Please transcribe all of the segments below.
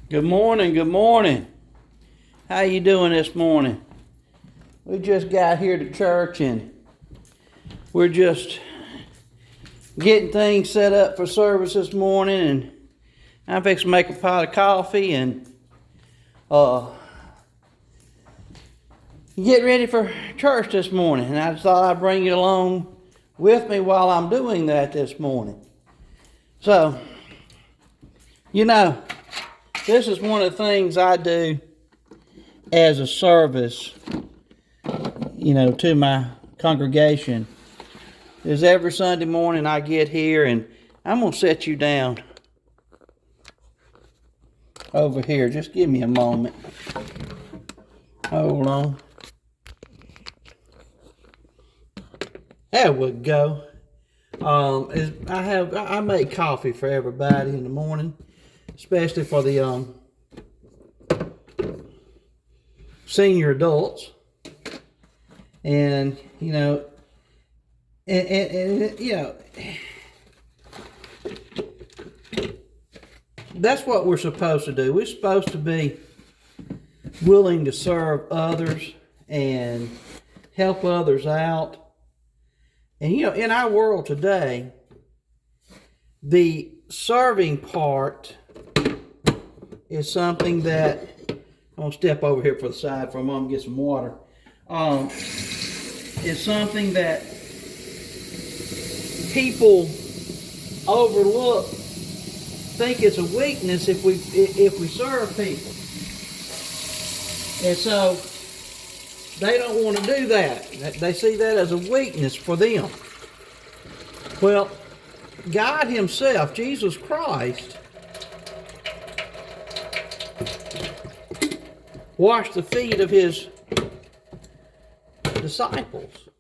Good morning, good morning. How you doing this morning? We just got here to church and we're just getting things set up for service this morning, and I'm fixing to make a pot of coffee and get ready for church this morning. And I just thought I'd bring you along with me while I'm doing that this morning. So, this is one of the things I do as a service, to my congregation, is every Sunday morning I get here and I'm going to set you down over here. Just give me a moment. Hold on. There we go. I make coffee for everybody in the morning, especially for the senior adults, and that's what we're supposed to do. We're supposed to be willing to serve others and help others out. And in our world today, the serving part is something that, I'm going to step over here for the side for a moment and get some water. It's something that people overlook, think it's a weakness if we serve people. And so they don't want to do that. They see that as a weakness for them. Well, God Himself, Jesus Christ, washed the feet of His disciples.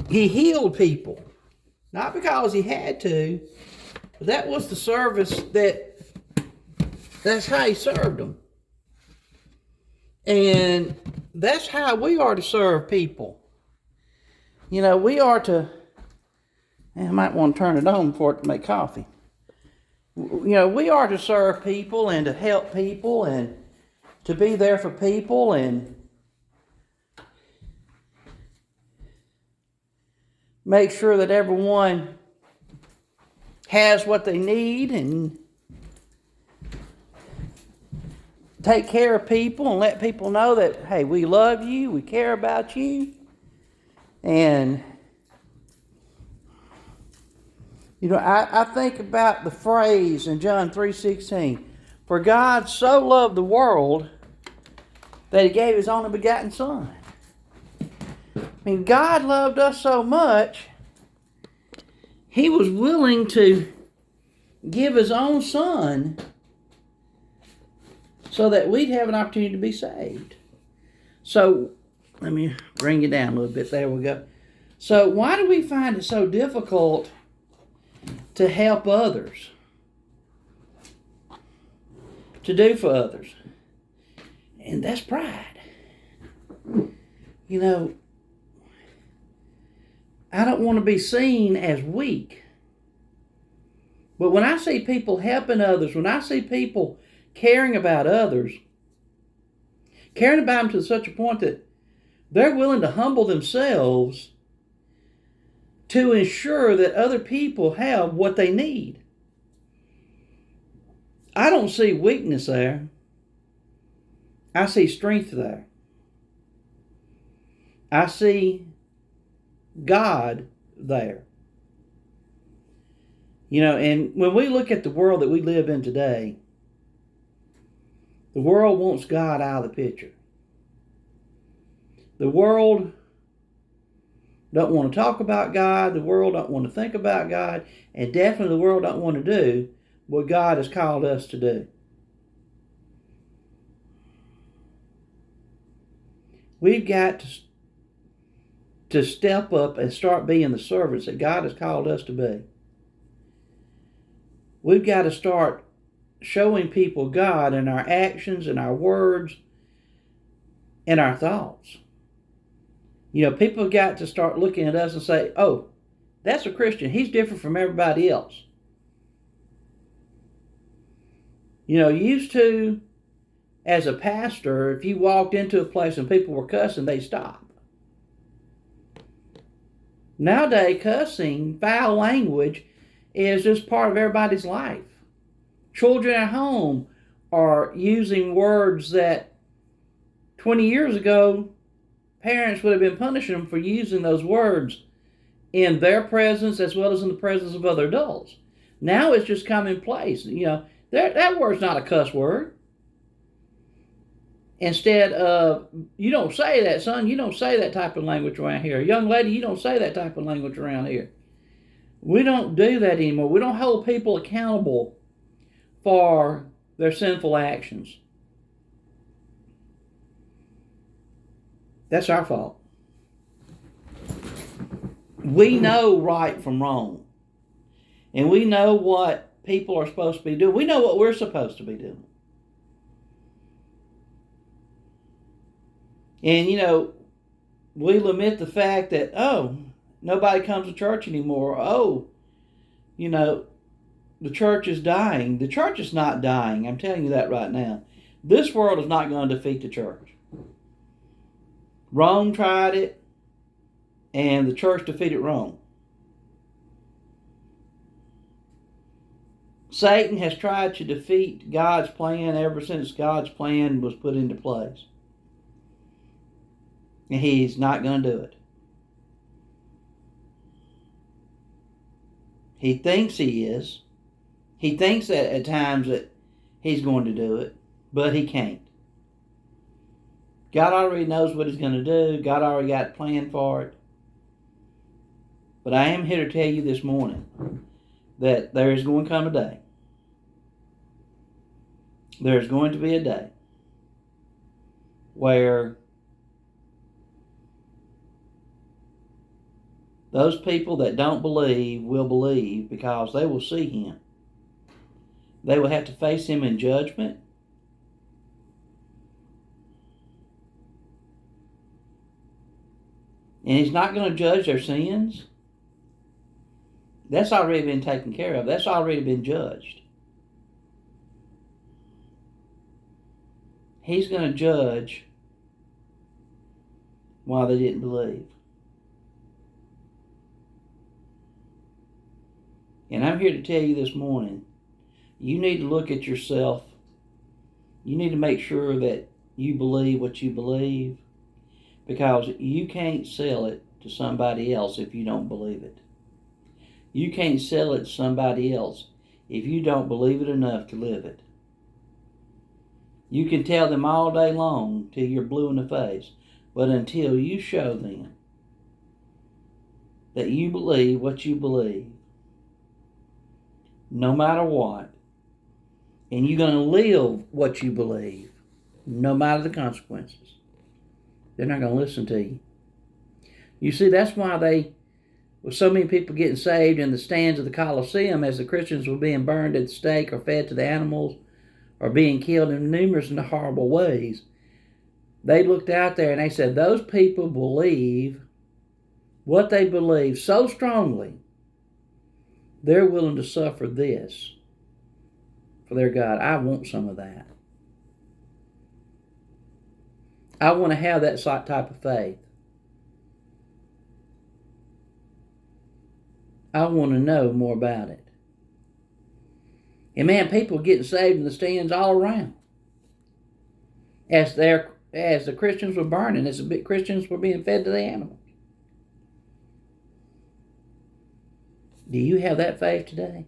He healed people, not because He had to, but that was the service that's how He served them. And that's how we are to serve people. We are to, I might want to turn it on before it make coffee. We are to serve people and to help people and to be there for people and make sure that everyone has what they need and take care of people and let people know that, hey, we love you, we care about you. And I think about the phrase in John 3:16, for God so loved the world that He gave His only begotten Son. God loved us so much, He was willing to give His own Son so that we'd have an opportunity to be saved. So, let me bring it down a little bit. There we go. So, why do we find it so difficult to help others, to do for others? And that's pride. I don't want to be seen as weak. But when I see people helping others, when I see people caring about others, caring about them to such a point that they're willing to humble themselves to ensure that other people have what they need, I don't see weakness there. I see strength there. I see God there. And when we look at the world that we live in today, the world wants God out of the picture. The world don't want to talk about God. The world don't want to think about God. And definitely the world don't want to do what God has called us to do. We've got to step up and start being the servants that God has called us to be. We've got to start showing people God in our actions, in our words, in our thoughts. People got to start looking at us and say, oh, that's a Christian. He's different from everybody else. Used to, as a pastor, if you walked into a place and people were cussing, they'd stop. Nowadays, cussing, foul language, is just part of everybody's life. Children at home are using words that 20 years ago, parents would have been punishing them for using those words in their presence as well as in the presence of other adults. Now it's just commonplace. That word's not a cuss word. Instead of, you don't say that, son, you don't say that type of language around here. Young lady, you don't say that type of language around here. We don't do that anymore. We don't hold people accountable for their sinful actions. That's our fault. We know right from wrong. And we know what people are supposed to be doing. We know what we're supposed to be doing. And, we lament the fact that, nobody comes to church anymore. The church is dying. The church is not dying. I'm telling you that right now. This world is not going to defeat the church. Rome tried it, and the church defeated Rome. Satan has tried to defeat God's plan ever since God's plan was put into place. And he's not going to do it. He thinks he is. He thinks that at times that he's going to do it, but he can't. God already knows what he's going to do. God already got a plan for it. But I am here to tell you this morning that there is going to come a day. There is going to be a day where those people that don't believe will believe because they will see him. They will have to face him in judgment. And he's not going to judge their sins. That's already been taken care of. That's already been judged. He's going to judge why they didn't believe. And I'm here to tell you this morning, you need to look at yourself. You need to make sure that you believe what you believe, because you can't sell it to somebody else if you don't believe it. You can't sell it to somebody else if you don't believe it enough to live it. You can tell them all day long till you're blue in the face, but until you show them that you believe what you believe, no matter what, and you're going to live what you believe, no matter the consequences, they're not going to listen to you. You see, that's why with so many people getting saved in the stands of the Colosseum as the Christians were being burned at the stake or fed to the animals or being killed in numerous and horrible ways, they looked out there and they said, those people believe what they believe so strongly, they're willing to suffer this for their God. I want some of that. I want to have that type of faith. I want to know more about it. And man, people are getting saved in the stands all around. As the Christians were burning, as the Christians were being fed to the animals. Do you have that faith today?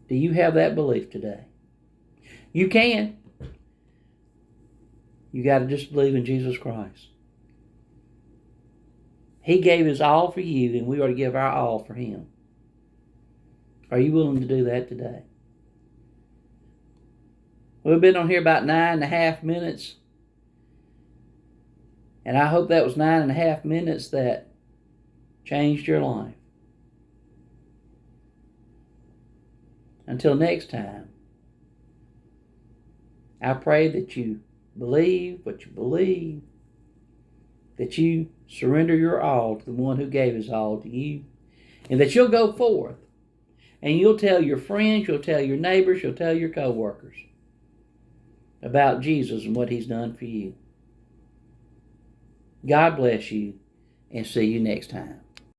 Do you have that belief today? You can. You got to just believe in Jesus Christ. He gave his all for you, and we are to give our all for him. Are you willing to do that today? We've been on here about 9.5 minutes. And I hope that was 9.5 minutes that changed your life. Until next time, I pray that you believe what you believe, that you surrender your all to the one who gave his all to you, and that you'll go forth And you'll tell your friends, you'll tell your neighbors, you'll tell your coworkers about Jesus and what He's done for you. God bless you, and see you next time.